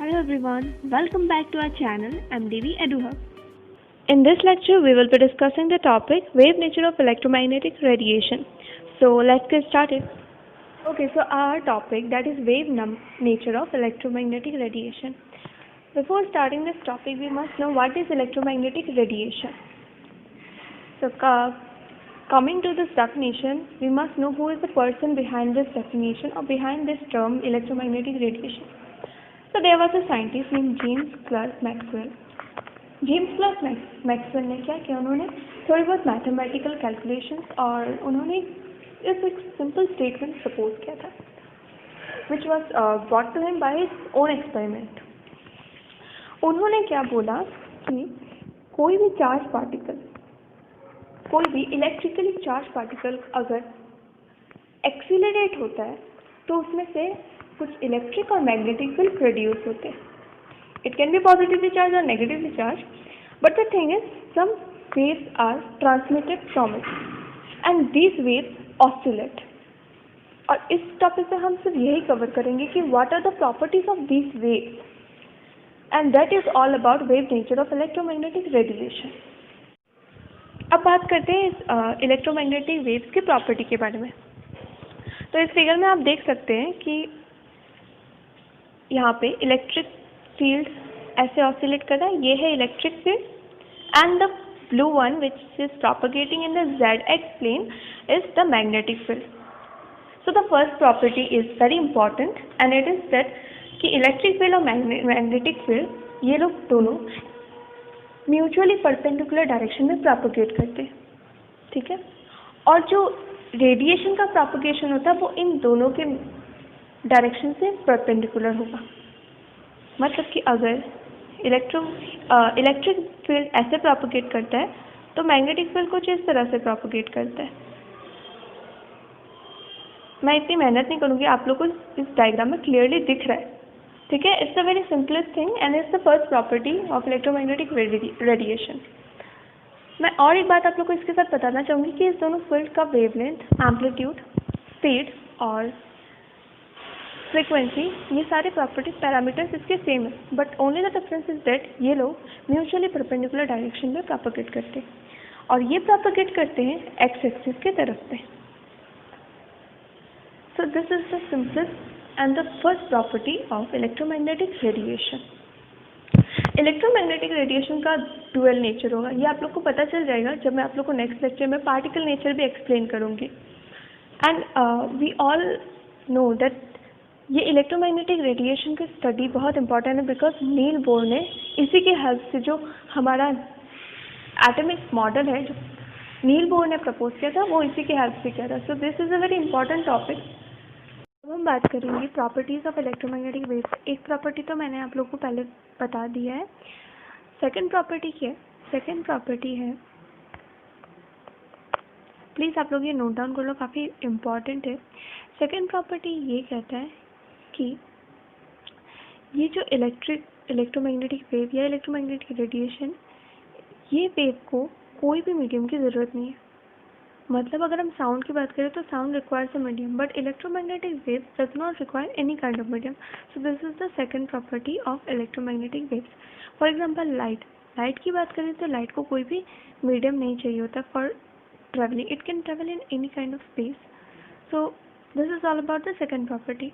Hello everyone, welcome back to our channel MDV EduHub. In this lecture, we will be discussing the topic wave nature of electromagnetic radiation. So let's get started. Okay, so our topic that is wave nature of electromagnetic radiation. Before starting this topic, we must know what is electromagnetic radiation. So coming to this definition, we must know who is the person behind this definition or behind this term electromagnetic radiation. So there was a scientist named James Clerk Maxwell. James clerk Maxwell ने क्या किया, उन्होंने थोड़ी बहुत mathematical calculations और उन्होंने इस एक सिंपल स्टेटमेंट सपोज किया था which was brought to him by his own experiment. उन्होंने क्या बोला कि कोई भी चार्ज पार्टिकल, कोई भी इलेक्ट्रिकली चार्ज पार्टिकल अगर एक्सीलरेट होता है तो उसमें से कुछ इलेक्ट्रिक और मैग्नेटिक फील्ड प्रोड्यूस होते हैं. It can be positively charged or negatively charged, but the thing is, some waves are transmitted from it, and these waves oscillate. और इस टॉपिक पे हम सिर्फ यही कवर करेंगे कि what are the properties of these waves, and that is all about wave nature of electromagnetic radiation. अब बात करते हैं इस इलेक्ट्रोमैग्नेटिक वेव्स की प्रॉपर्टी के बारे में. तो इस फिगर में आप देख सकते हैं कि यहाँ पे इलेक्ट्रिक फील्ड ऐसे ऑसिलेट कर रहा है. ये है electric field and the blue one which is propagating in the ZX plane is the magnetic field. So the first property is very important and it is that कि electric field और magnetic field ये लोग दोनों mutually perpendicular direction में propagate करते हैं. ठीक है. और जो रेडिएशन का प्रोपगेशन होता है वो इन दोनों के डायरेक्शन से परपेंडिकुलर होगा. मतलब कि अगर इलेक्ट्रिक फील्ड ऐसे प्रोपगेट करता है तो मैग्नेटिक फील्ड कुछ इस तरह से प्रोपगेट करता है. मैं इतनी मेहनत नहीं करूँगी, आप लोग को इस डायग्राम में क्लियरली दिख रहा है. ठीक है. It's a very simplest thing and it's the first property of electromagnetic radiation. मैं और एक बात आप लोग को इसके साथ बताना चाहूँगी कि इस दोनों फील्ड का वेवलेंथ, एम्पलीट्यूड, स्पीड और फ्रीक्वेंसी, ये सारे प्रॉपर्टी पैरामीटर्स इसके सेम है, but only the difference is that ये लोग म्यूचुअली परपेंडिकुलर डायरेक्शन में प्रोपगेट करते हैं और ये प्रोपगेट करते हैं एक्स एक्सिस के तरफ पे. So this is the simplest and the first property of electromagnetic radiation. Electromagnetic radiation का डुअल नेचर होगा, ये आप लोग को पता चल जाएगा जब मैं आप लोग को नेक्स्ट लेक्चर में पार्टिकल नेचर भी एक्सप्लेन करूँगी. And we all know that ये इलेक्ट्रोमैग्नेटिक रेडिएशन की स्टडी बहुत इंपॉर्टेंट है बिकॉज नील बोर ने इसी के हेल्प से जो हमारा एटॉमिक मॉडल है जो नील बोर ने प्रपोज किया था वो इसी के हेल्प से किया था. So this is a very important topic. अब हम बात करेंगे प्रॉपर्टीज़ ऑफ इलेक्ट्रोमैग्नेटिक वेव्स. एक प्रॉपर्टी तो मैंने आप लोगों को पहले बता दिया है. सेकेंड प्रॉपर्टी क्या है? सेकेंड प्रॉपर्टी है, प्लीज़ आप लोग ये नोट डाउन कर लो, काफ़ी इम्पॉर्टेंट है. सेकेंड प्रॉपर्टी ये कहता है कि ये जो इलेक्ट्रोमैग्नेटिक वेव या इलेक्ट्रोमैग्नेटिक रेडिएशन, ये वेव को कोई भी मीडियम की ज़रूरत नहीं है. मतलब अगर हम साउंड की बात करें तो sound requires a medium, but electromagnetic wave does not require any kind of medium. So this is the second property of electromagnetic waves. For example light की बात करें तो लाइट को कोई भी मीडियम नहीं चाहिए होता for traveling. It can travel in any kind of space. So this is all about the second property.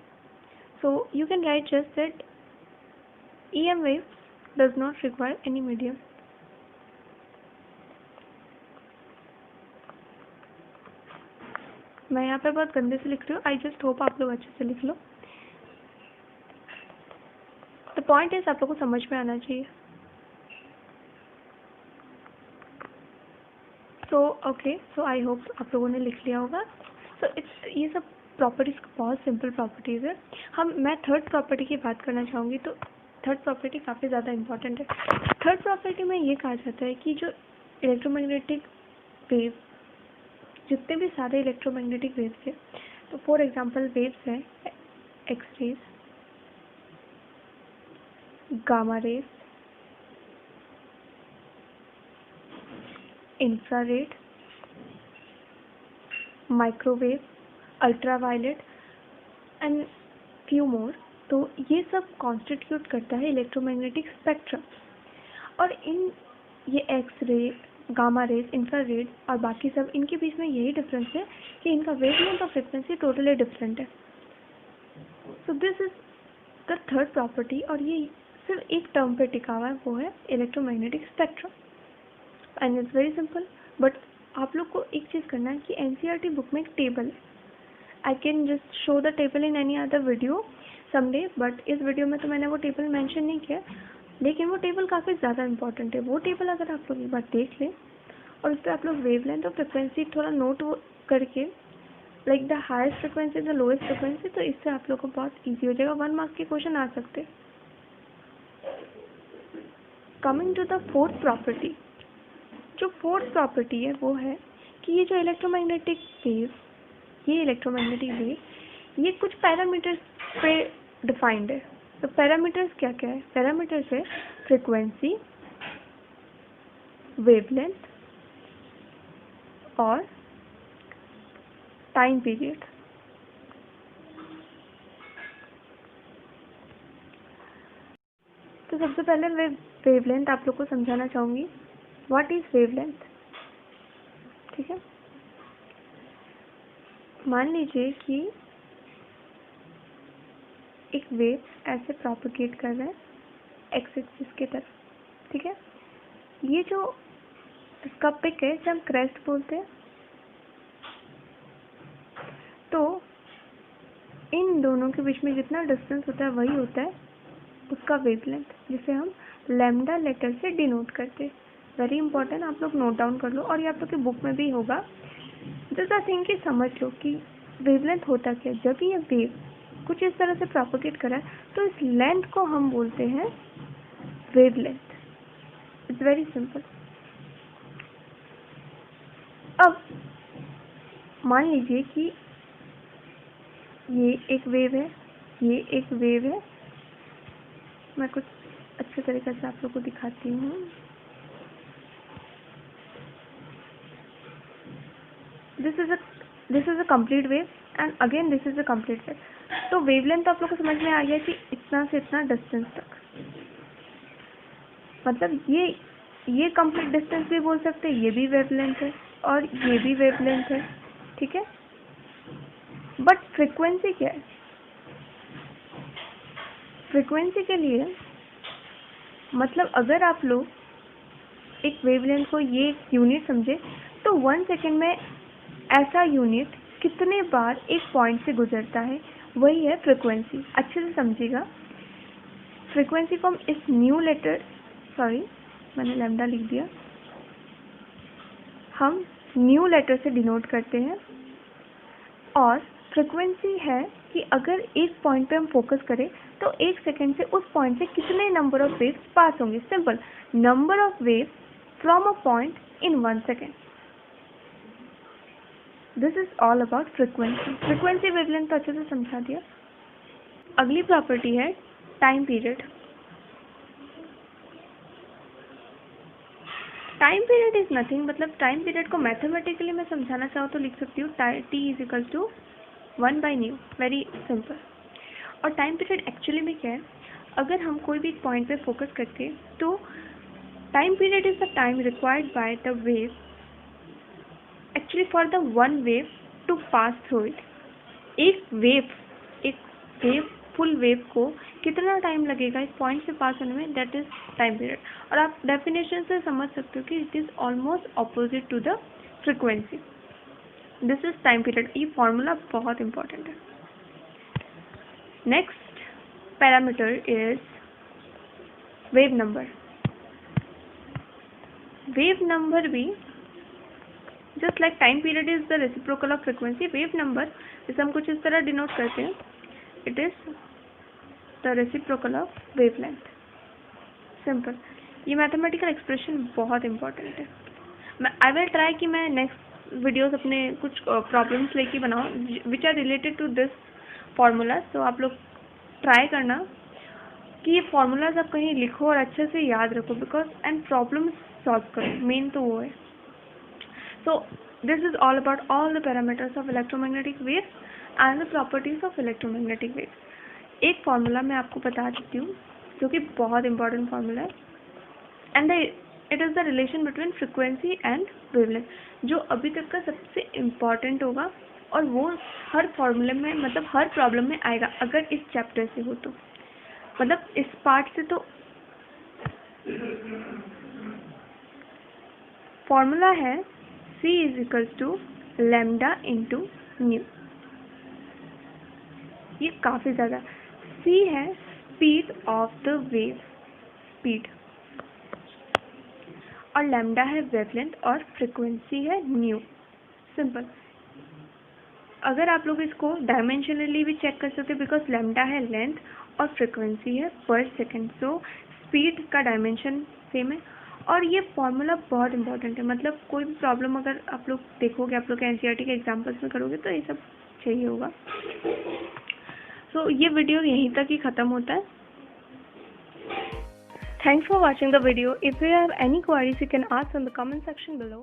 So you can write just that EM wave does not require any medium. मैं यहाँ पे बहुत गंदे से लिख रही हूँ. I just hope आप लोग अच्छे से लिख लो. द पॉइंट इज आप लोग को समझ में आना चाहिए. सो आई होप आप लोगों ने लिख लिया होगा. सो ये सब प्रॉपर्टीज़ बहुत सिंपल प्रॉपर्टीज़ है. मैं थर्ड प्रॉपर्टी की बात करना चाहूँगी. तो थर्ड प्रॉपर्टी काफ़ी ज़्यादा इंपॉर्टेंट है. थर्ड प्रॉपर्टी में ये कहा जाता है कि जो इलेक्ट्रोमैग्नेटिक वेव, जितने भी सारे इलेक्ट्रोमैग्नेटिक वेव्स हैं, तो फॉर एग्जांपल वेव्स हैं X rays, gamma rays, infrared, microwave, ultraviolet and few more. तो ये सब कॉन्स्टिट्यूट करता है इलेक्ट्रोमैग्नेटिक स्पेक्ट्रम। और इन ये X ray, gamma rays, infrared और बाकी सब, इनके बीच में यही डिफरेंस है कि इनका वेवलेंथ और फ्रिक्वेंसी टोटली डिफरेंट है। So this is the third property, और ये सिर्फ एक टर्म पे टिका हुआ है, वो है electromagnetic spectrum. And it's very simple, but आप लोग को एक चीज़ करना है कि एनसीईआरटी बुक में एक टेबल है। I can just show the table in any other video someday, but इस वीडियो में तो मैंने वो टेबल मेंशन नहीं किया, लेकिन वो टेबल काफ़ी ज़्यादा इंपॉर्टेंट है। वो टेबल अगर आप लोग एक बार देख लें और उस पर आप लोग वेवलेंथ और फ्रिक्वेंसी थोड़ा नोट करके, like the highest frequency, the lowest frequency, तो इससे आप लोग को बहुत ईजी हो जाएगा, 1 मार्क के क्वेश्चन आ सकते। Coming to the fourth property, जो फोर्थ प्रॉपर्टी है वो है कि ये जो इलेक्ट्रोमैग्नेटिक वेव, ये इलेक्ट्रोमैग्नेटिक वेव ये कुछ पैरामीटर्स पे डिफाइंड है। तो पैरामीटर्स क्या क्या है? पैरामीटर्स है फ्रिक्वेंसी, वेवलेंथ और टाइम पीरियड। तो सबसे पहले मैं वेवलेंथ आप लोग को समझाना चाहूँगी। What is wavelength? ठीक है, मान लीजिए कि एक वेव ऐसे प्रोपेगेट कर रहा है एक्स एक्सिस की तरफ। ठीक है, ये जो इसका पिक है, इसे हम क्रेस्ट बोलते हैं। तो इन दोनों के बीच में जितना डिस्टेंस होता है वही होता है उसका वेवलेंथ, जिसे हम लैम्डा लेटर से डिनोट करते हैं। वेरी इंपॉर्टेंट, आप लोग नोट डाउन कर लो, और ये आप लोग की बुक में भी होगा। जस्ट आई थिंक कि समझ लो कि वेवलेंथ होता क्या है। जब ये वेव कुछ इस तरह से प्रोपेगेट करा है तो इस लेंथ को हम बोलते हैं वेवलेंथ। It's very simple. अब मान लीजिए कि ये एक वेव है, ये एक वेव है। मैं कुछ अच्छे तरीके से आप लोग को दिखाती हूँ। This is a complete wave and again this is a complete wave. तो वेवलेंथ आप लोग को समझ में आ गया कि इतना से इतना डिस्टेंस तक, मतलब ये कंप्लीट डिस्टेंस भी बोल सकते हैं, ये भी वेवलेंथ है और ये भी वेवलेंथ है। ठीक है, बट फ्रीक्वेंसी क्या है? फ्रीक्वेंसी के लिए मतलब अगर आप लोग एक वेवलेंथ को ये यूनिट समझे तो 1 सेकेंड में ऐसा यूनिट कितने बार एक पॉइंट से गुजरता है, वही है फ्रीक्वेंसी। अच्छे से समझिएगा। फ्रीक्वेंसी को हम इस न्यू लेटर, सॉरी मैंने लैम्डा लिख दिया, हम न्यू लेटर से डिनोट करते हैं। और फ्रीक्वेंसी है कि अगर एक पॉइंट पे हम फोकस करें तो 1 सेकेंड से उस पॉइंट से कितने नंबर ऑफ वेव्स पास होंगे। Simple, number of waves from a point in 1 second. This is all about frequency. Frequency wavelength तो अच्छे से समझा दिया। अगली प्रॉपर्टी है time period. Time period is nothing, मतलब टाइम पीरियड को मैथमेटिकली मैं समझाना चाहूँ तो लिख सकती हूँ T is equal to 1/ν। Very simple. और टाइम पीरियड एक्चुअली में क्या है? अगर हम कोई भी पॉइंट पे फोकस करते हैं तो time period is the time required by the wave, actually for the one wave to pass through it. एक वेव फुल वेव को कितना टाइम लगेगा इस पॉइंट से पास होने में, दैट इज टाइम पीरियड। और आप डेफिनेशन से समझ सकते हो कि it is almost opposite to the frequency. This is time period. ये फॉर्मूला बहुत इंपॉर्टेंट है। Next parameter is wave number. Wave number भी just like time period is the reciprocal of frequency, wave number इसे हम कुछ इस तरह denote करते हैं, it is the reciprocal of wavelength. Simple. ये मैथमेटिकल एक्सप्रेशन बहुत इंपॉर्टेंट है। आई विल ट्राई कि मैं नेक्स्ट वीडियोस अपने कुछ प्रॉब्लम्स लेके बनाऊँ which are related to this formulas. तो आप लोग ट्राई करना कि ये फार्मूलाज आप कहीं लिखो और अच्छे से याद रखो, बिकॉज एंड प्रॉब्लम्स सॉल्व करो, मेन तो वो है। So this is all about all the parameters of electromagnetic waves and the properties of electromagnetic waves. एक फार्मूला मैं आपको बता देती हूँ जो कि बहुत इंपॉर्टेंट फार्मूला है, and it is the relation between frequency and wavelength, जो अभी तक का सबसे इम्पॉर्टेंट होगा और वो हर फॉर्मूले में, मतलब हर प्रॉब्लम में आएगा अगर इस चैप्टर से हो तो, मतलब इस पार्ट से। तो फॉर्मूला है C = लैम्डा इंटू न्यू। ये काफ़ी ज़्यादा, C है speed of the wave, speed, और लैम्डा है वेवलेंथ, और फ्रिक्वेंसी है न्यू। सिंपल। अगर आप लोग इसको डायमेंशनली भी चेक कर सकते, बिकॉज लैम्डा है लेंथ और फ्रिक्वेंसी है पर सेकेंड, सो स्पीड का डायमेंशन सेम है। और ये फॉर्मूला बहुत इंपॉर्टेंट है, मतलब कोई भी प्रॉब्लम अगर आप लोग देखोगे, आप लोग एनसीईआरटी के एग्जाम्पल्स में करोगे तो ये सब चाहिए होगा। सो ये वीडियो यहीं तक ही ख़त्म होता है। Thanks for watching the video. If you have any queries, you can ask in the comment section below.